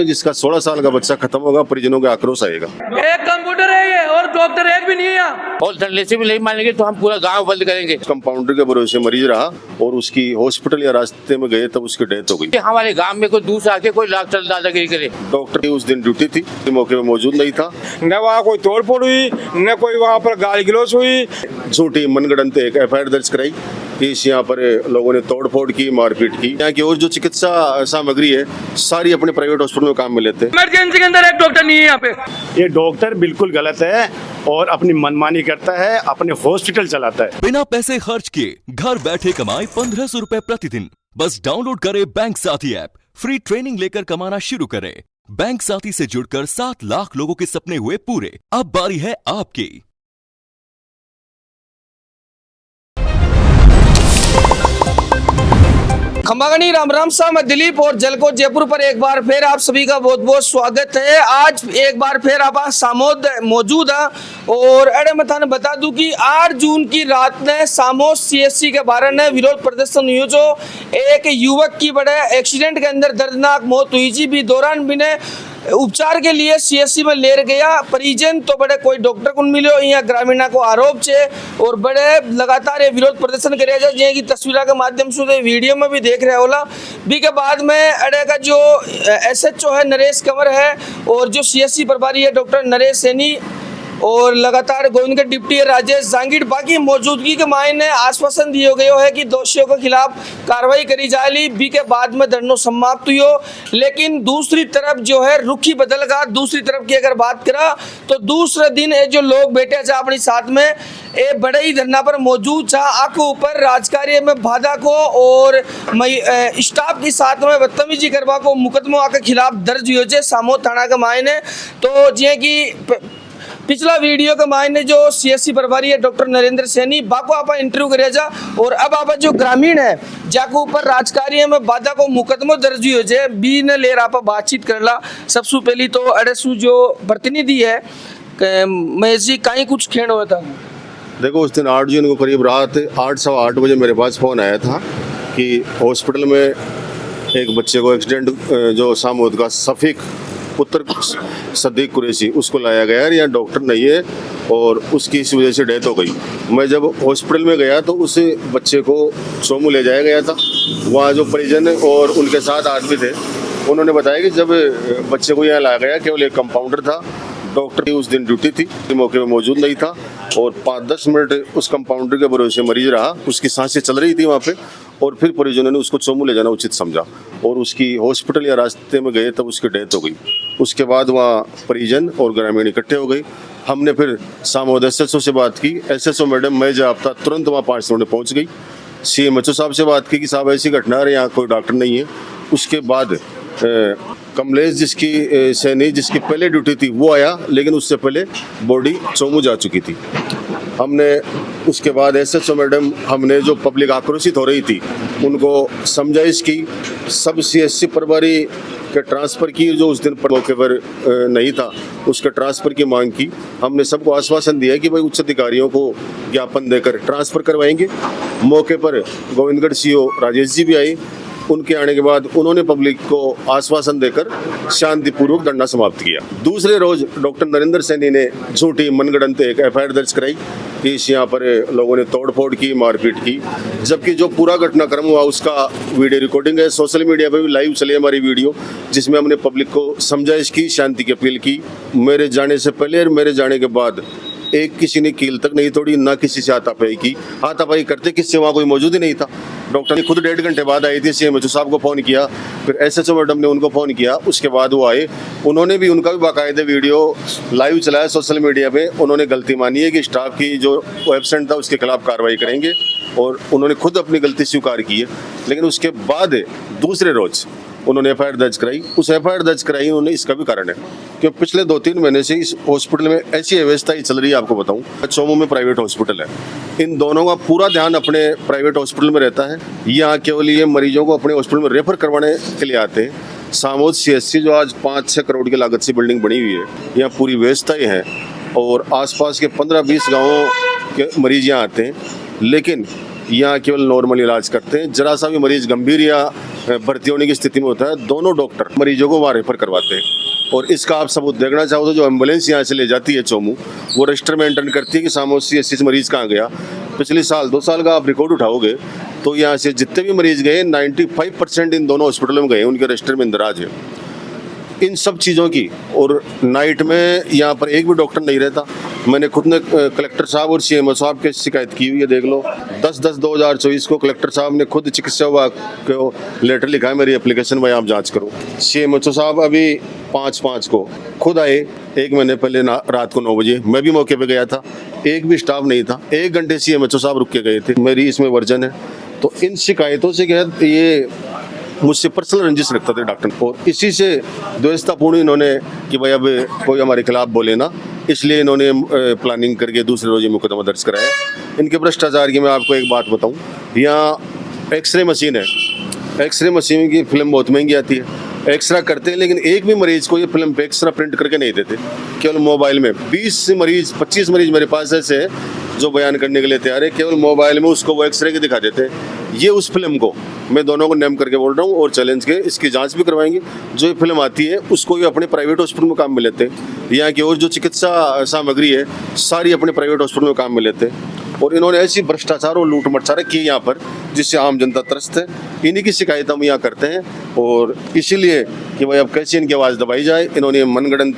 जिसका 16 साल का बच्चा खत्म होगा, परिजनों के आक्रोश आएगा। एक कंप्यूटर है ये और डॉक्टर एक भी नहीं है यहाँ। और धरने से भी नहीं मानेंगे तो हम पूरा गांव बंद करेंगे। कंपाउंडर के भरोसे मरीज रहा और उसकी हॉस्पिटल या रास्ते में गए तब उसकी डेथ हो गई। हमारे गांव में कोई दूसरा आके कोई डॉक्टर दादागिरी करे। डॉक्टर की उस दिन ड्यूटी थी, मौके पे मौजूद नहीं था। न वहाँ कोई तोड़फोड़ हुई, न कोई वहाँ पर गाली गलौज हुई। झूठी मनगढ़ंत एक FIR दर्ज कराई कि इस यहाँ पर लोगों ने तोड़फोड़ की, मारपीट की। यहाँ की और जो चिकित्सा सामग्री है सारी अपने प्राइवेट हॉस्पिटल में काम में लेते हैं। इमरजेंसी के अंदर एक डॉक्टर नहीं है यहाँ पे। ये डॉक्टर बिल्कुल गलत है और अपनी मनमानी करता है, अपने हॉस्पिटल चलाता है। बिना पैसे खर्च किए घर बैठे कमाए 1500 रुपए प्रतिदिन। बस डाउनलोड करें बैंक साथी ऐप, फ्री ट्रेनिंग लेकर कमाना शुरू करें। बैंक साथी से जुड़कर 7 लाख लोगों के सपने हुए पूरे। अब बारी है आपकी। खंबागनी राम राम सा, मैं दिलीप और जलकोट जयपुर पर एक बार फिर आप सभी का बहुत बहुत स्वागत है। आज एक बार फिर आप सामोद मौजूद है और अरे मैं थाने बता दूं कि 8 जून की रात ने सामोद CSC के बारे में विरोध प्रदर्शन हुई। जो एक युवक की बड़े एक्सीडेंट के अंदर दर्दनाक मौत हुई जी भी दौरान भी ने उपचार के लिए CSC में ले गया। परिजन तो बड़े कोई डॉक्टर को मिलो यहाँ ग्रामीणा को आरोप छे और बड़े लगातार ये विरोध प्रदर्शन करे जाए जे की तस्वीर के माध्यम से वीडियो में भी देख रहे होला। बी के बाद में अड़े का जो SHO है नरेश कंवर है और जो CSC प्रभारी है डॉक्टर नरेश सैनी और लगातार गोविंद के डिप्टी राजेश जांगीर बाकी मौजूदगी के मायने आश्वासन दिए गए है कि दोषियों के खिलाफ कार्रवाई करी जाएगी। बी के बाद में धरना समाप्त हुई हो, लेकिन दूसरी तरफ जो है रुखी बदल का दूसरी तरफ की अगर बात करा तो दूसरे दिन ये जो लोग बैठे जा अपने साथ में ये बड़े ही धरना पर मौजूद था। आंखों ऊपर राजकार्य में बाधा को और स्टाफ के साथ में बदतमीजी करवा को मुकदमों के खिलाफ दर्ज हुए सामोद थाना के मायने। तो जे की पिछला वीडियो के मायने जो CSC प्रभारी है डॉक्टर नरेंद्र सैनी बाको आप इंटरव्यू करे जा और अब आप जो ग्रामीण है जाको ऊपर राजकार्य में बाधा को मुकदमो दर्ज हुई है बी ने ले आप बातचीत करला। सबसे पहली तो अड़सू जो प्रतिनिधि है मैं जी कहीं कुछ खेण हुआ था। देखो उस दिन 8 जून को करीब रात 8:15 बजे मेरे पास फ़ोन आया था कि हॉस्पिटल में एक बच्चे को एक्सीडेंट जो सामोद का सफ़ीक पुत्र सदीक कुरैशी उसको लाया गया है, यहाँ डॉक्टर नहीं है और उसकी इस वजह से डेथ हो गई। मैं जब हॉस्पिटल में गया तो उस बच्चे को सोमू ले जाया गया था। वहाँ जो परिजन और उनके साथ आदमी थे उन्होंने बताया कि जब बच्चे को यहाँ लाया गया केवल एक कंपाउंडर था, डॉक्टर की उस दिन ड्यूटी थी, मौके पे मौजूद नहीं था और 5-10 मिनट उस कंपाउंडर के भरोसे मरीज रहा। उसकी सांसें चल रही थी वहाँ पे और फिर परिजनों ने उसको चोमू ले जाना उचित समझा और उसकी हॉस्पिटल या रास्ते में गए तब उसकी डेथ हो गई। उसके बाद वहाँ परिजन और ग्रामीण इकट्ठे हो गए। हमने फिर सामोद SHO से बात की। SHO मैडम मैं जाब्ता तुरंत वहाँ 5 मिनट पहुँच गई। CMHO साहब से बात की कि साहब ऐसी घटना है, यहाँ कोई डॉक्टर नहीं है। उसके बाद कमलेश जिसकी सैनी जिसकी पहले ड्यूटी थी वो आया, लेकिन उससे पहले बॉडी चोमू जा चुकी थी। हमने उसके बाद SHO मैडम हमने जो पब्लिक आक्रोशित हो रही थी उनको समझाइश की। सब CSC प्रभारी के ट्रांसफ़र की जो उस दिन पर मौके पर नहीं था उसके ट्रांसफ़र की मांग की। हमने सबको आश्वासन दिया कि भाई उच्च अधिकारियों को ज्ञापन देकर ट्रांसफ़र करवाएंगे। मौके पर गोविंदगढ़ CO राजेश जी भी आए। उनके आने के बाद उन्होंने पब्लिक को आश्वासन देकर शांतिपूर्वक धरना समाप्त किया। दूसरे रोज डॉक्टर नरेंद्र सैनी ने झूठी मनगढ़ंत एक FIR दर्ज कराई कि इस यहाँ पर लोगों ने तोड़फोड़ की, मारपीट की, जबकि जो पूरा घटनाक्रम हुआ उसका वीडियो रिकॉर्डिंग है। सोशल मीडिया पे भी लाइव चली हमारी वीडियो, जिसमें हमने पब्लिक को समझाइश की, शांति की अपील की। मेरे जाने से पहले और मेरे जाने के बाद एक किसी ने कील तक नहीं तोड़ी, ना किसी से हाथापाई की। हाथापाई करते किससे वहाँ कोई मौजूद ही नहीं था। डॉक्टर ने खुद 1.5 घंटे बाद आई थी। CMHO साहब को फ़ोन किया, फिर SHO मैडम ने उनको फ़ोन किया, उसके बाद वो आए। उन्होंने भी उनका भी बाकायदे वीडियो लाइव चलाया सोशल मीडिया पे। उन्होंने गलती मानी है कि स्टाफ की जो एब्सेंट था उसके खिलाफ कार्रवाई करेंगे और उन्होंने खुद अपनी गलती स्वीकार की है। लेकिन उसके बाद दूसरे रोज़ उन्होंने FIR दर्ज कराई। उस FIR दर्ज कराई उन्होंने, इसका भी कारण है कि पिछले 2-3 महीने से इस हॉस्पिटल में ऐसी अव्यवस्था ही चल रही है। आपको बताऊं, चोमू में प्राइवेट हॉस्पिटल है, इन दोनों का पूरा ध्यान अपने प्राइवेट हॉस्पिटल में रहता है। यहाँ केवल ये मरीजों को अपने हॉस्पिटल में रेफर करवाने के लिए आते हैं। सामोद CSC जो आज 5-6 करोड़ की लागत से बिल्डिंग बनी हुई है, यहाँ पूरी व्यवस्थाएँ हैं और आसपास के 15-20 गाँवों के मरीज यहाँ आते हैं, लेकिन यहाँ केवल नॉर्मल इलाज करते हैं। जरा सा भी मरीज गंभीर या भर्ती होने की स्थिति में होता है, दोनों डॉक्टर मरीजों को वहाँ रेफर करवाते हैं। और इसका आप सबूत देखना चाहो तो जो एम्बुलेंस यहाँ से ले जाती है चोमू, वो रजिस्टर में एंटर करती है कि सामोद CSC मरीज कहाँ गया। पिछले साल 2 साल का आप रिकॉर्ड उठाओगे तो यहाँ से जितने भी मरीज गए 95% इन दोनों हॉस्पिटलों में गए, उनके रजिस्टर में इंदराज है। इन सब चीज़ों की, और नाइट में यहाँ पर एक भी डॉक्टर नहीं रहता। मैंने खुद ने कलेक्टर साहब और CMO साहब की शिकायत की हुई है, देख लो। 10/10/2024 को कलेक्टर साहब ने खुद चिकित्सा विभाग को लेटर लिखा है, मेरी एप्लीकेशन में आप जांच करो। CMO साहब अभी 5/5 को खुद आए, 1 महीने पहले रात को 9 बजे, मैं भी मौके पे गया था, एक भी स्टाफ नहीं था, 1 घंटे CMO साहब रुक के गए थे। मेरी इसमें वर्जन है। तो इन शिकायतों से क्या है, ये मुझसे पर्सनल रंजिश रखता था डॉक्टर, और इसी से द्वेषतापूर्ण इन्होंने कि भाई अब कोई हमारे खिलाफ बोले ना, इसलिए इन्होंने प्लानिंग करके दूसरे रोज मुकदमा दर्ज कराया। इनके भ्रष्टाचार की मैं आपको एक बात बताऊं, यहाँ एक्सरे मशीन है, एक्सरे मशीन की फिल्म बहुत महंगी आती है, एक्सरा करते हैं, लेकिन एक भी मरीज को ये फिल्म पे एक्सरा प्रिंट करके नहीं देते, केवल मोबाइल में। 20 मरीज 25 मरीज मेरे पास ऐसे हैं जो बयान करने के लिए तैयार है, केवल मोबाइल में उसको वो एक्सरे के दिखा देते हैं। ये उस फिल्म को मैं दोनों को नेम करके बोल रहा हूँ और चैलेंज के इसकी जांच भी करवाएंगे। जो ये फिल्म आती है उसको ये अपने प्राइवेट हॉस्पिटल में काम में लेते हैं, यहाँ की और जो चिकित्सा सामग्री है सारी अपने प्राइवेट हॉस्पिटल में काम में लेते हैं। और इन्होंने ऐसी भ्रष्टाचार और लूट मटचारे की यहाँ पर, जिससे आम जनता त्रस्त है। इन्हीं की शिकायत हम यहाँ करते हैं, और इसीलिए कि भाई अब कैसे इनकी आवाज़ दबाई जाए, इन्होंने मनगढ़ंत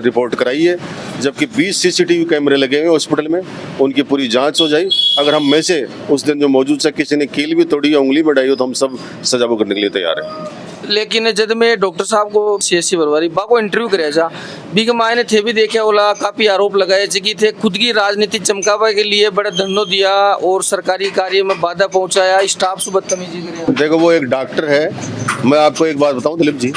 रिपोर्ट कराई है, जबकि 20 CCTV कैमरे लगे हुए हॉस्पिटल में, उनकी पूरी जांच हो जाए। अगर हम में से उस दिन जो मौजूद से किसी ने कील भी तोड़ी या उंगली बढ़ाई हो तो हम सब सजा करने के लिए तैयार हैं। लेकिन जब मैं डॉक्टर साहब को CSC बरवारी बाको इंटरव्यू कराया जा भी के मायने थे भी देखे होला, काफी आरोप लगाए कि थे खुद की राजनीति चमकावा के लिए बड़ा धरना दिया और सरकारी कार्य में बाधा पहुंचाया, स्टाफ से बदतमीजी करे। देखो वो एक डॉक्टर है, मैं आपको एक बात बताऊं दिलीप जी,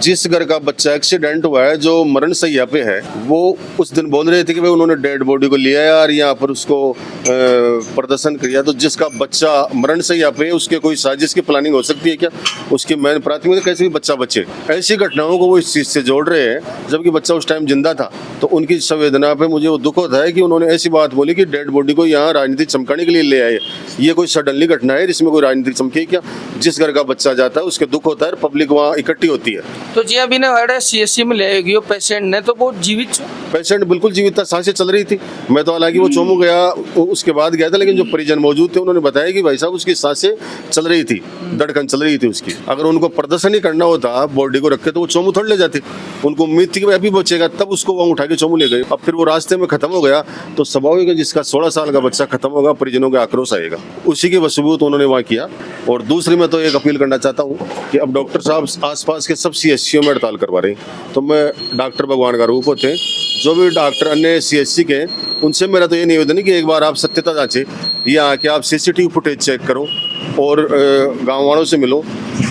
जिस घर का बच्चा एक्सीडेंट हुआ है, जो मरण सैया पे है, वो उस दिन बोल रहे थे कि भाई उन्होंने डेड बॉडी को लिया यार यहाँ पर उसको प्रदर्शन किया। तो जिसका बच्चा मरण सैया पे है उसके कोई साजिश की प्लानिंग हो सकती है क्या? उसकी मैंने प्राथमिकता कैसे भी बच्चा बचे, ऐसी घटनाओं को वो इस चीज़ से जोड़ रहे हैं, जबकि बच्चा उस टाइम जिंदा था। तो उनकी संवेदना पे मुझे वो दुख होता है कि उन्होंने ऐसी बात बोली कि डेड बॉडी को यहाँ राजनीति चमकाने के लिए ले आए। ये कोई सडनली घटना है जिसमें कोई राजनीति चमके क्या? जिस घर का बच्चा जाता है उसके दुख होता है, पब्लिक वहाँ इकट्ठी होती है। तो जी अभी ना CSC में ले गई पेशेंट ने, तो वो जीवित पेशेंट बिल्कुल जीवित था, सांसें चल रही थी। मैं तो हालांकि वो चोमू गया उसके बाद गया था, लेकिन जो परिजन मौजूद थे उन्होंने बताया कि भाई साहब उसकी सांसें चल रही थी, धड़कन चल रही थी उसकी। अगर उनको प्रदर्शन ही करना होता बॉडी को रख के तो वो चोमू थोड़ ले जाते। उनको उम्मीद थी कि भाई अभी बचेगा, तब उसको वहाँ उठा के चोमू ले गए। अब फिर वो रास्ते में खत्म हो गया तो स्वाभाविक है जिसका 16 साल का बच्चा खत्म होगा, परिजनों का आक्रोश आएगा। उसी के वसूबूत उन्होंने वहाँ किया। और दूसरी मैं तो एक अपील करना चाहता हूँ कि अब डॉक्टर साहब आसपास के सब CSCO में हड़ताल करवा रहे हैं, तो मैं डॉक्टर भगवान का रूप होते हैं, जो भी डॉक्टर अन्य CSC के, उनसे मेरा तो ये निवेदन है कि एक बार आप सत्यता जांचें, या आके आप CCTV फुटेज चेक करो और गांव वालों से मिलो।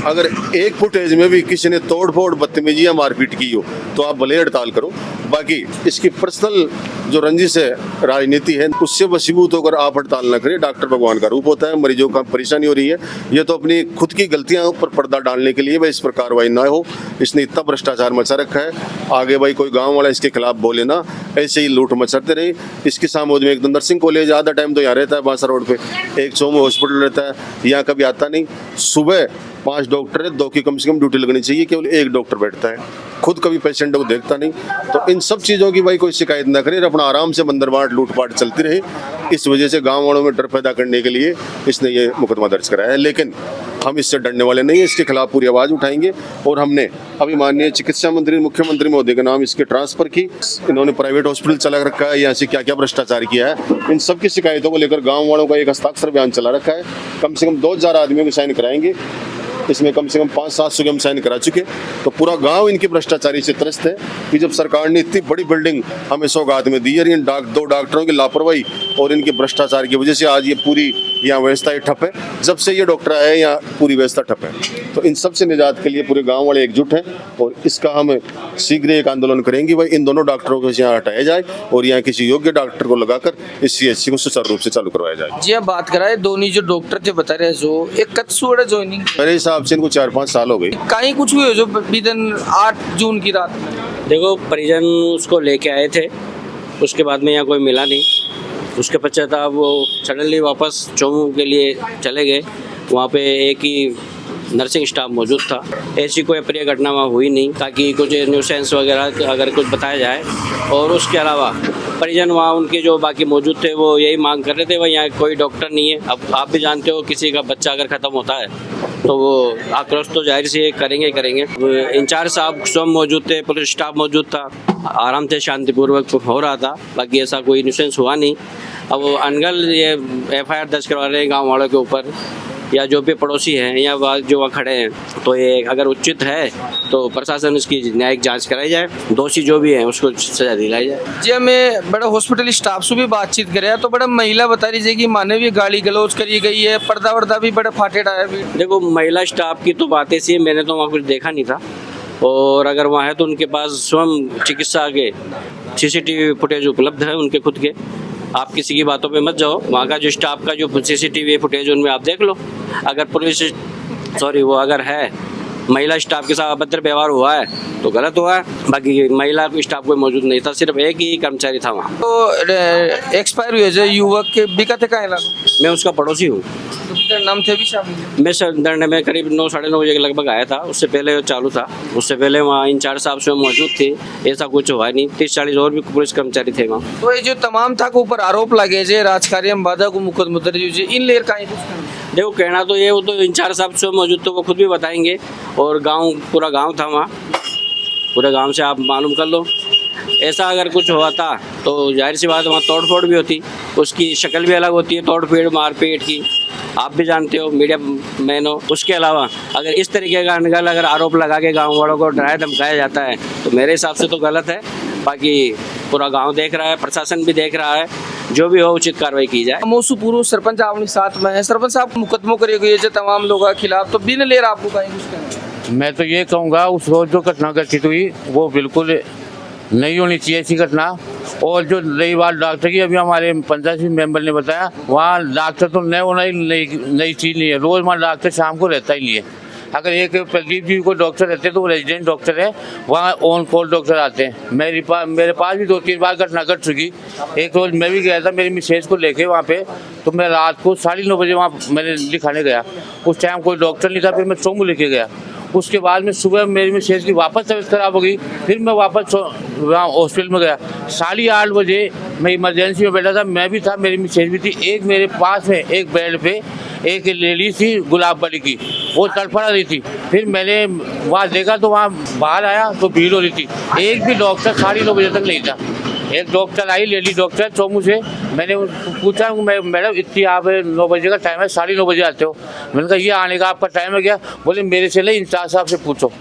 अगर एक फुटेज में भी किसी ने तोड़ फोड़, बदतमीजी या मारपीट की हो तो आप भले हड़ताल करो। बाकी इसकी पर्सनल जो रंजिश है, राजनीति है, उससे वशीभूत होकर आप हड़ताल न करें। डॉक्टर भगवान का रूप होता है, मरीजों का परेशानी हो रही है, ये तो अपनी खुद की गलतियां पर पर्दा डालने के लिए भाई इस पर कार्रवाई ना हो। इसने इतना भ्रष्टाचार मचा रखा है, आगे भाई कोई गाँव वाला इसके खिलाफ बोले ना, ऐसे ही लूट मचाते रहे। इसके सामोद में एक नर्सिंग कॉलेज आधा टाइम तो यहाँ रहता है बांसा रोड पे, एक चोमू हॉस्पिटल रहता है, यहाँ कभी आता नहीं। सुबह 5 डॉक्टर है, 2 की कम से कम ड्यूटी लगनी चाहिए, केवल 1 डॉक्टर बैठता है, खुद कभी पेशेंट को देखता नहीं। तो इन सब चीज़ों की भाई कोई शिकायत ना करे, अपना आराम से बंदरबाट लूटपाट चलती रहे। इस वजह से गांव वालों में डर पैदा करने के लिए इसने ये मुकदमा दर्ज कराया है, लेकिन हम इससे डरने वाले नहीं हैं। इसके खिलाफ पूरी आवाज़ उठाएंगे। और हमने अभी माननीय चिकित्सा मंत्री, मुख्यमंत्री महोदय के नाम इसके ट्रांसफर की। इन्होंने प्राइवेट हॉस्पिटल चला रखा है, यहाँ से क्या क्या भ्रष्टाचार किया है, इन सब की शिकायतों को लेकर गाँव वालों का एक हस्ताक्षर अभियान चला रखा है। कम से कम 2000 आदमियों के साइन कराएंगे, इसमें कम से कम 500-700 के हम साइन करा चुके। तो पूरा गांव इनके भ्रष्टाचारी से त्रस्त है कि जब सरकार ने इतनी बड़ी बिल्डिंग हमें सौगात में दी है, इन 2 डॉक्टरों की लापरवाही और इनके भ्रष्टाचार की वजह से आज ये पूरी यहाँ व्यवस्था ठप है। जब से ये डॉक्टर आए यहाँ पूरी व्यवस्था ठप है। तो इन सब से निजात के लिए पूरे गाँव वाले एकजुट हैं और इसका हम शीघ्र एक आंदोलन करेंगे, भाई इन दोनों डॉक्टरों को यहाँ हटाया जाए और यहाँ किसी योग्य डॉक्टर को लगाकर इस CSC को सुचारू रूप से चालू करवाया जाए। जी अब बात कराए दोनों जो डॉक्टर थे बता रहे, जो एक कद सुअड़ ज्वाइनिंग मेरे हिसाब से इनको 4-5 साल हो गए। कहीं कुछ हुए जो बीतन 8 जून की रात में? देखो परिजन उसको लेके आए थे, उसके बाद में यहाँ कोई मिला नहीं। उसके पश्चात वो सडनली वापस चोमू के लिए चले गए। वहाँ पे एक ही नर्सिंग स्टाफ मौजूद था। ऐसी कोई अप्रिय घटना वहाँ हुई नहीं, ताकि कुछ न्यूसेंस वगैरह अगर कुछ बताया जाए। और उसके अलावा परिजन वहाँ उनके जो बाकी मौजूद थे वो यही मांग कर रहे थे, भाई यहाँ कोई डॉक्टर नहीं है। अब आप भी जानते हो किसी का बच्चा अगर ख़त्म होता है तो वो आक्रोश तो जाहिर से करेंगे। इंचार्ज साहब स्वयं मौजूद थे, पुलिस स्टाफ मौजूद था, आराम से शांतिपूर्वक हो रहा था, बाकी ऐसा कोई न्यूसेंस हुआ नहीं। अब वो अनगल ये FIR दर्ज करवा रहे हैं गाँव वालों के ऊपर, या जो भी पड़ोसी हैं या जो वहाँ खड़े हैं, तो ये अगर उचित है तो प्रशासन इसकी न्यायिक जांच कराई जाए, दोषी जो भी हैं उसको सजा दिलाई जाए। जी हमें बड़ा हॉस्पिटल स्टाफ से भी बातचीत करे तो बड़ा महिला बता रही है कि मानवीय गाली गलौज करी गई है, पर्दा वर्दा भी बड़ा फाटेड आया भी। देखो महिला स्टाफ की तो बात ऐसी है, मैंने तो वहाँ कुछ देखा नहीं था, और अगर वहाँ है तो उनके पास स्वयं चिकित्सा के CCTV फुटेज उपलब्ध है उनके खुद के। आप किसी की बातों पे मत जाओ, वहाँ का जो स्टाफ का जो CCTV फुटेज उनमें आप देख लो। अगर पुलिस वो अगर है महिला स्टाफ के साथ अभद्र व्यवहार हुआ है तो गलत हुआ है, बाकी महिला स्टाफ कोई मौजूद नहीं था, सिर्फ एक ही कर्मचारी था वहाँ। तो एक्सपायर हुए जो युवक के बिकते का मैं उसका पड़ोसी हूँ। नाम थे भी शामिल। मैं सर धरने में करीब 9 साढ़े 9 बजे के लगभग आया था, उससे पहले चालू था, उससे पहले वहाँ इंचार्ज साहब स्वयं मौजूद थे, ऐसा कुछ हुआ नहीं। 30-40 और भी पुलिस कर्मचारी थे वहाँ। तो ये जो तमाम था के ऊपर आरोप लगे जे राजकार्य में बाधा को मुकदमा दर्ज इन लेर का देखो कहना तो ये, वो तो इंचार्ज साहब स्वयं मौजूद थे, वो खुद भी बताएंगे। और गाँव पूरा गाँव था वहाँ, पूरे गाँव से आप मालूम कर लो। ऐसा अगर कुछ हुआ था तो जाहिर सी बात वहाँ तोड़ फोड़ भी होती, उसकी शक्ल भी अलग होती है, तोड़ फोड़ मारपीट की, आप भी जानते हो, मीडिया मैन हो। उसके अलावा अगर इस तरीके का अनगल अगर आरोप लगा के गाँव वालों को डराया धमकाया जाता है तो मेरे हिसाब से तो गलत है। बाकी पूरा गाँव देख रहा है, प्रशासन भी देख रहा है, जो भी हो उचित कार्रवाई की जाए। मोसू पूर्व सरपंच आपने साथ में है, सरपंच साहब मुकदमों करे गए जो तमाम लोगों के खिलाफ, तो बिन लेर आपको कहेंगे? मैं तो ये कहूँगा उस रोज जो घटना घटित हुई वो बिल्कुल नहीं होनी चाहिए ऐसी घटना। और जो रही बात डॉक्टर की, अभी हमारे पंचायत मेंबर ने बताया, वहाँ डॉक्टर तो नए होना ही नई चीज़ नहीं है, रोज़ वहाँ डॉक्टर शाम को रहता ही नहीं है। अगर एक प्रदीप जी को डॉक्टर रहते हैं तो वो रेजिडेंट डॉक्टर है, वहाँ ऑन कॉल डॉक्टर आते हैं। मेरे पास भी 2-3 बार घटना घट चुकी। एक रोज़ मैं भी गया था मेरी मिसेज को लेके वहाँ पे, तो मैं रात को 9:30 बजे वहाँ मैंने दिखाने गया, उस टाइम कोई डॉक्टर नहीं था, फिर मैं चोमू लेके गया। उसके बाद में सुबह मेरी मिसेज की वापस तबीयत खराब हो गई, फिर मैं वापस वहाँ हॉस्पिटल में गया। 8:30 बजे मैं इमरजेंसी में बैठा था, मैं भी था, मेरी मिसेज भी थी। एक मेरे पास में एक बेड पे एक लेडी थी गुलाब वाली की, वो तड़फड़ा रही थी। फिर मैंने वहाँ देखा तो वहाँ बाहर आया तो भीड़ हो रही थी, एक भी डॉक्टर 9:30 बजे तक नहीं था। एक डॉक्टर आई, लेडी डॉक्टर चोमू से, मैंने पूछा मैडम इतनी आप 9 बजे का टाइम है, 9:30 बजे आते हो? मैंने कहा ये आने का आपका टाइम है क्या? बोले मेरे से नहीं, इंचार्ज साहब से पूछो।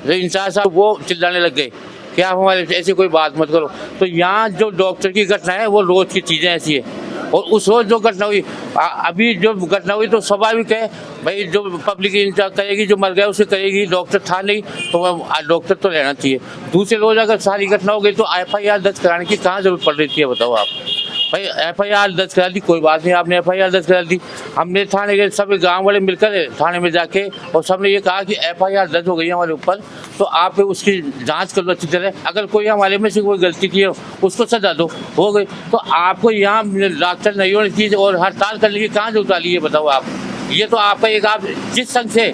तो इंचार्ज साहब वो चिल्लाने लग गए कि आप हमारे ऐसी कोई बात मत करो। तो यहाँ जो डॉक्टर की घटना है वो रोज़ की चीज़ें ऐसी है। और उस रोज़ जो घटना हुई, अभी जो घटना हुई तो स्वाभाविक है भाई, जो पब्लिक इंचार्ज करेगी, जो मर गया उसे करेगी। डॉक्टर था नहीं तो डॉक्टर तो रहना चाहिए। दूसरे रोज़ अगर सारी घटना हो गई तो FIR दर्ज कराने की कहाँ जरूरत पड़ रही थी, बताओ आप भाई। FIR दर्ज करा दी, कोई बात नहीं, आपने FIR दर्ज करा दी। हमने थाने के सब गांव वाले मिलकर थाने में जाके और सबने ये कहा कि FIR दर्ज हो गई है हमारे ऊपर, तो आप उसकी जांच कर लो अच्छी तरह। अगर कोई हमारे में से कोई गलती की है उसको सजा दो, हो गई। तो आपको यहाँ डॉक्टर नहीं होनी चाहिए और हड़ताल करने की कहाँ जरूरत वाली है, बताओ आप। ये तो आपका एक, आप जिस संघ से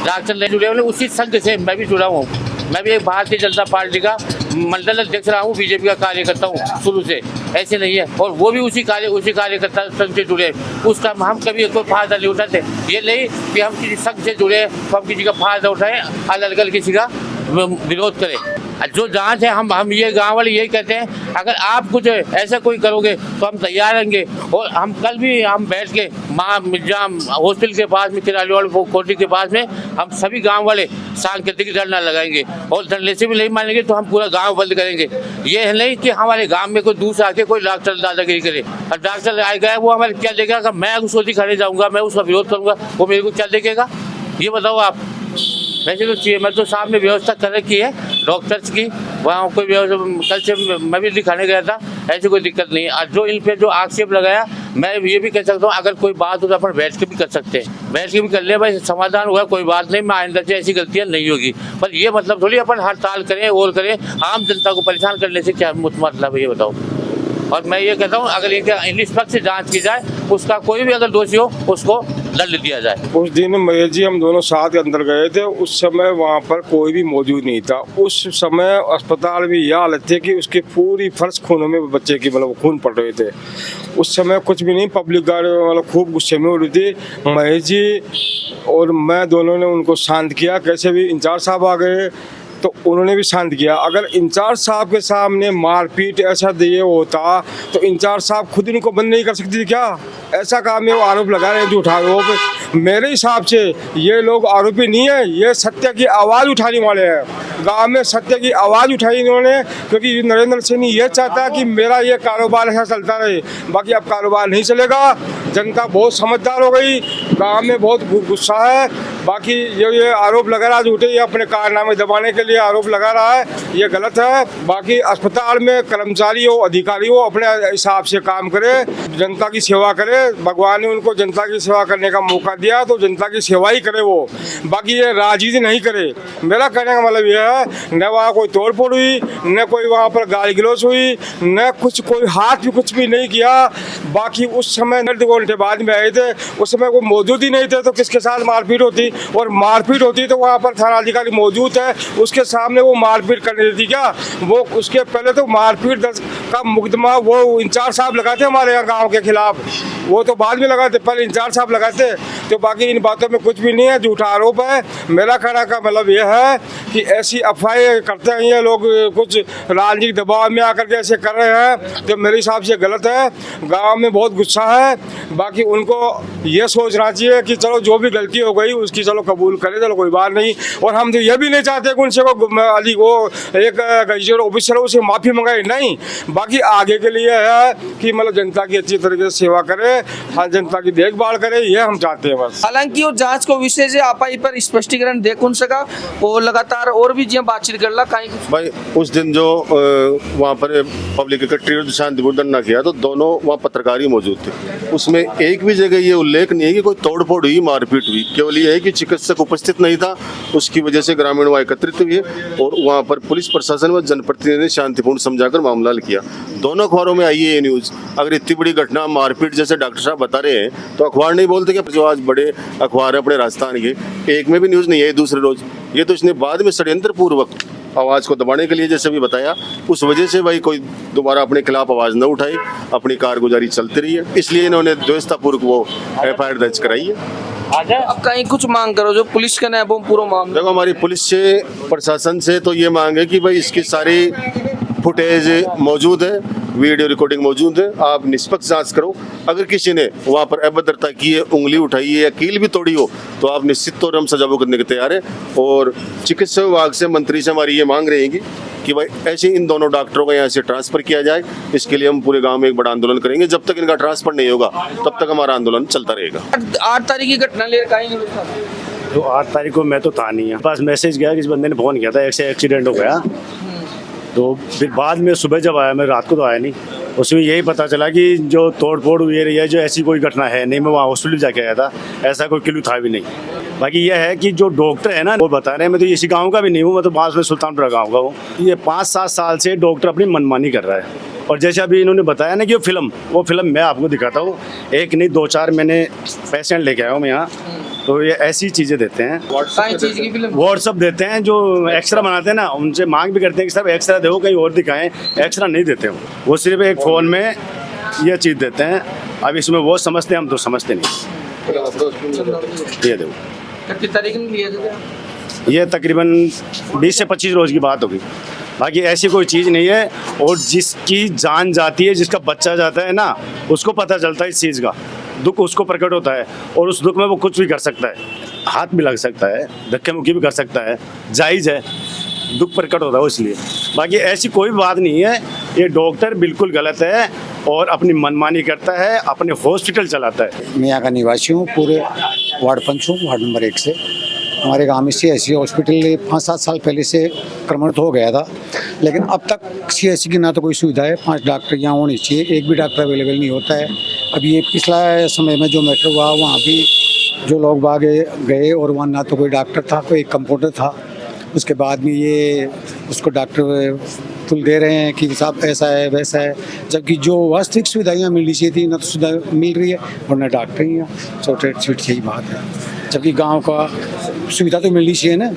डॉक्टर नहीं जुड़े हुए उसी संघ से मैं भी जुड़ा हूँ। मैं भी एक भारतीय जनता पार्टी का मंडल अध्यक्ष रहा हूँ, बीजेपी का कार्यकर्ता हूँ शुरू से, ऐसे नहीं है। और वो भी उसी कार्यकर्ता संघ से जुड़े, उसका हम कभी कोई फायदा नहीं उठाते। ये नहीं कि हम किसी संघ से जुड़े तो हम किसी का फायदा उठाएं, अलग अलग किसी का विरोध करें। जो जांच है, हम ये गांव वाले यही कहते हैं, अगर आप कुछ ऐसा कोई करोगे तो हम तैयार रहेंगे। और हम कल भी हम बैठ के माँ मिर्जा हॉस्पिटल के पास में, किरालीवाल कोठी के पास में, हम सभी गांव वाले सांकेतिक धरना लगाएंगे और धरने से भी नहीं मानेंगे तो हम पूरा गांव बंद करेंगे। ये है नहीं कि हमारे गांव में कोई दूसरा आके कोई डॉक्टर दादागिरी करे। और डॉक्टर आए गए वो हमारे क्या देखेगा? मैं उसको दिखाने जाऊँगा, मैं उसका विरोध करूँगा, वो मेरे को क्या देखेगा? ये बताओ आप। वैसे तो चाहिए, मैं तो सामने व्यवस्था कर रखी है डॉक्टर्स की, वहाँ कोई व्यवस्था, कल से मैं भी दिखाने गया था, ऐसी कोई दिक्कत नहीं है। जो इन पे जो आक्षेप लगाया, मैं ये भी कह सकता हूँ अगर कोई बात हो तो अपन बैठ के भी कर सकते हैं, बैठ के भी कर ले भाई, समाधान हुआ कोई बात नहीं, मैं आइंदा से ऐसी गलतियाँ नहीं होगी। पर ये मतलब थोड़ी अपन हड़ताल करें और करें, आम जनता को परेशान करने से क्या मतलब है, ये बताओ। और मैं ये कहता हूँ अगर इनका निष्पक्ष जांच की जाए, उसका कोई भी अगर दोषी हो उसको दंड दिया जाए। उस दिन महेश जी हम दोनों साथ के अंदर गए थे, उस समय वहाँ पर कोई भी मौजूद नहीं था। उस समय अस्पताल में यह हालत थी कि उसके पूरी फर्श खूनों में बच्चे की मतलब खून पड़ रहे थे। उस समय कुछ भी नहीं, पब्लिक गाड़ी मतलब खूब गुस्से में हो रही थी। महेश जी और मैं दोनों ने उनको शांत किया, कैसे भी इंचार्ज साहब आ गए तो उन्होंने भी शांत किया। अगर इंचार्ज साहब के सामने मारपीट ऐसा दिए होता तो इंचार्ज साहब खुद इनको बंद नहीं कर सकती थी क्या? ऐसा काम है, वो आरोप लगा रहे हैं झूठा आरोप। मेरे हिसाब से ये लोग आरोपी नहीं है, ये सत्य की आवाज़ उठाने वाले हैं। गांव में सत्य की आवाज़ उठाई इन्होंने, क्योंकि नरेंद्र सिंह ये चाहता है कि मेरा ये कारोबार ऐसा चलता रहे। बाकी अब कारोबार नहीं चलेगा, जनता बहुत समझदार हो गई, गांव में बहुत गुस्सा है। बाकी ये आरोप लगा रहा है झूठे, ये अपने कारनामे दबाने के लिए आरोप लगा रहा है, ये गलत है। बाकी अस्पताल में कर्मचारी हो, अधिकारी हो, अपने हिसाब से काम करे, जनता की सेवा करे। भगवान ने उनको जनता की सेवा करने का मौका दिया तो जनता की सेवा ही करे वो, बाकी ये राजनीति नहीं करे। मेरा कहने का मतलब यह है, न वहाँ कोई तोड़ फोड़ हुई, न कोई वहाँ पर गाली गलौज हुई, न कुछ कोई हाथ भी कुछ भी नहीं किया। बाकी उस समय 2 घंटे बाद में आए थे, उस समय वो मौजूद ही नहीं थे, तो किसके साथ मारपीट होती? और मारपीट होती तो वहाँ पर थाना अधिकारी मौजूद है, उसके सामने वो मारपीट करने देती क्या? वो उसके पहले तो मारपीट का मुकदमा वो इंचार्ज साहब लगाते हमारे यहाँ गाँव के खिलाफ, वो तो बाद में लगाते, पहले इंचार्ज साहब लगाते। तो बाकी इन बातों में कुछ भी नहीं है, झूठा आरोप है। मेरा कहने का मतलब यह है कि ऐसी अफवाहें करते हैं ये लोग, कुछ राजनीतिक दबाव में आकर के ऐसे कर रहे हैं, तो मेरे हिसाब से गलत है। गांव में बहुत गुस्सा है, बाकी उनको ये सोचना चाहिए कि चलो जो भी गलती हो गई उसकी चलो कबूल करें, चलो कोई बात नहीं। और हम तो ये भी नहीं चाहते कि उनसे वो एक गजेटेड ऑफिसर है उसे माफ़ी मंगाए, नहीं। बाकी आगे के लिए है कि मतलब जनता की अच्छी तरीके से सेवा करे, हाँ, जनता की देखभाल करे, ये हम चाहते हैं बस। हालांकि वो जांच को विषय से आपाई पर स्पष्टीकरण दे कौन सका, वो लगातार और भी जिया बातचीत कर ला कहीं भाई। उस दिन जो वहाँ पर पब्लिक इकट्ठी और शांतिपूर्ण धरना किया तो दोनों वहाँ पत्रकार ही मौजूद थे। उसमें एक भी जगह ये उल्लेख नहीं है कि कोई तोड़फोड़ हुई, मारपीट हुई। केवल ये है कि चिकित्सक उपस्थित नहीं था, उसकी वजह से ग्रामीण वहाँ एकत्रित हुए और वहाँ पर पुलिस प्रशासन व जनप्रतिनिधि ने शांतिपूर्ण समझाकर मामला हल किया। दोनों अखबारों में आई है ये न्यूज़। अगर इतनी बड़ी घटना मारपीट जैसे डॉक्टर साहब बता रहे हैं तो अखबार नहीं बोलते कि जो आज बड़े अखबार है अपने राजस्थान के, एक में भी न्यूज़ नहीं है दूसरे रोज। ये तो इसने बाद में षड्यंत्र पूर्वक आवाज़ को दबाने के लिए, जैसे भी बताया, उस वजह से भाई कोई दोबारा अपने खिलाफ आवाज़ न उठाए, अपनी कारगुजारी चलती रही है, इसलिए इन्होंने द्वेषतापूर्वक वो FIR दर्ज कराई है। अब कहीं कुछ मांग करो जो पुलिस का ना पूरा मामला। देखो, हमारी पुलिस से, प्रशासन से तो ये मांग है कि भाई इसकी सारी फुटेज मौजूद है, वीडियो रिकॉर्डिंग मौजूद है, आप निष्पक्ष जांच करो। अगर किसी ने वहाँ पर अभद्रता की है, उंगली उठाई है या कील भी तोड़ी हो, तो आप निश्चित तौर हम सजा करने के तैयार हैं। और चिकित्सा विभाग से, मंत्री से हमारी ये मांग रहेगी कि भाई ऐसे इन दोनों डॉक्टरों को यहाँ से ट्रांसफ़र किया जाए। इसके लिए हम पूरे गांव में एक बड़ा आंदोलन करेंगे। जब तक इनका ट्रांसफ़र नहीं होगा तब तक हमारा आंदोलन चलता रहेगा। 8 तारीख की घटना ले कहीं तो 8 तारीख को मैं तो था नहीं, पास मैसेज गया, किसी बंदे ने फ़ोन किया था, एक से एक्सीडेंट हो गया। तो फिर बाद में सुबह जब आया, मैं रात को तो आया नहीं, उसमें यही पता चला कि जो तोड़ फोड़ हुई रही है, जो ऐसी कोई घटना है नहीं। मैं वहाँ हॉस्पिटल जाके आया था, ऐसा कोई क्लू था भी नहीं। बाकी यह है कि जो डॉक्टर है ना, वो बता रहे हैं, मैं तो इसी गांव का भी नहीं हूँ, मैं तो पास में सुल्तानपुरा गाँव का हूँ। ये 5-7 साल से डॉक्टर अपनी मनमानी कर रहा है। और जैसे अभी इन्होंने बताया ना कि वो फिल्म मैं आपको दिखाता हूँ, एक नहीं 2-4 मैंने पेशेंट लेके आया हूँ मैं यहाँ। तो ये ऐसी चीज़ें देते हैं, व्हाट्सअप देते हैं, जो एक्सरा बनाते हैं ना, उनसे मांग भी करते हैं कि सर एक्सरा दो, कहीं और दिखाएं। एक्सरा नहीं देते वो सिर्फ एक फ़ोन में ये चीज़ देते हैं। अब इसमें वो समझते हैं, हम तो समझते नहीं। ये देखो, कितनी तारीख में लिया था? ये तकरीबन 20 से 25 रोज़ की बात होगी। बाकी ऐसी कोई चीज़ नहीं है। और जिसकी जान जाती है, जिसका बच्चा जाता है ना, उसको पता चलता है इस चीज़ का, दुख उसको प्रकट होता है। और उस दुख में वो कुछ भी कर सकता है, हाथ भी लग सकता है, धक्के मुक्की भी कर सकता है, जायज़ है, दुख प्रकट होता है इसलिए। बाकी ऐसी कोई बात नहीं है। ये डॉक्टर बिल्कुल गलत है और अपनी मनमानी करता है, अपने हॉस्पिटल चलाता है। मैं यहाँ का निवासी हूँ, पूरे वार्ड पंच हूँ, वार्ड नंबर 1 से। हमारे गांव में CSC हॉस्पिटल 5-7 साल पहले से क्रमणित हो गया था, लेकिन अब तक CSC की ना तो कोई सुविधा है, 5 डॉक्टर यहाँ होनी चाहिए, एक भी डॉक्टर अवेलेबल नहीं होता है। अब ये पिछला समय में जो मैटर हुआ, वहाँ भी जो लोग बाग गए और वहाँ ना तो कोई डॉक्टर था, कोई कंपाउंडर था, उसके बाद में ये उसको डॉक्टर फुल दे रहे हैं कि साहब ऐसा है वैसा है, जबकि जो वास्तविक सुविधाएं मिलनी चाहिए थी ना तो सुविधा मिल रही है और ना डॉक्टर ही हैं। छोटे छोटी यही बात है, जबकि गांव का सुविधा तो मिलनी चाहिए ना,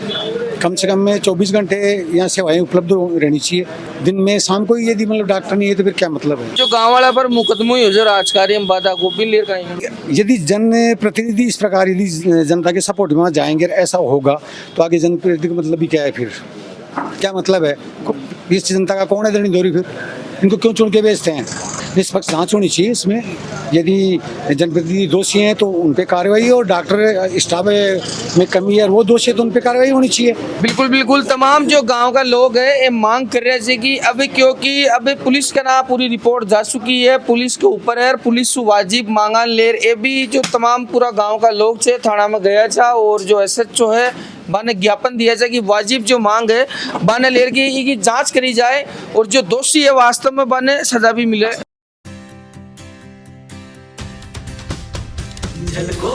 कम से कम में 24 घंटे यहाँ सेवाएं उपलब्ध रहनी चाहिए, दिन में शाम को ही यदि मतलब डॉक्टर नहीं है तो फिर क्या मतलब है। जो गांव वाला पर मुकदमा ही हो जो राजकारी हम बाधा को भी लेर कहीं यदि जन प्रतिनिधि इस प्रकार यदि जनता के सपोर्ट में जाएंगे ऐसा होगा तो आगे जन प्रतिनिधि का मतलब ही क्या है, फिर क्या मतलब है, इस जनता का कौन है धनी धोरी, फिर इनको क्यों चुन के बेचते हैं। निष्पक्ष जांच होनी चाहिए इसमें, यदि जनप्रतिनिधि दोषी हैं तो उन पे कार्रवाई, और डॉक्टर स्टाफ में कमी है वो दोषी है तो उन पे कार्रवाई होनी चाहिए। बिल्कुल बिल्कुल तमाम जो गांव का लोग है ये मांग कर रहे थे कि अभी क्योंकि अभी पुलिस का ना पूरी रिपोर्ट जा चुकी है, पुलिस के ऊपर है, पुलिस वाजिब मांगा ले ये भी जो तमाम पूरा गांव का लोग थे थाना में गया था और जो SHO है बाने ज्ञापन दिया जाए कि वाजिब जो मांग है बाने लेर की जांच करी जाए और जो दोषी है वास्तव में बाने सजा भी मिले। झलको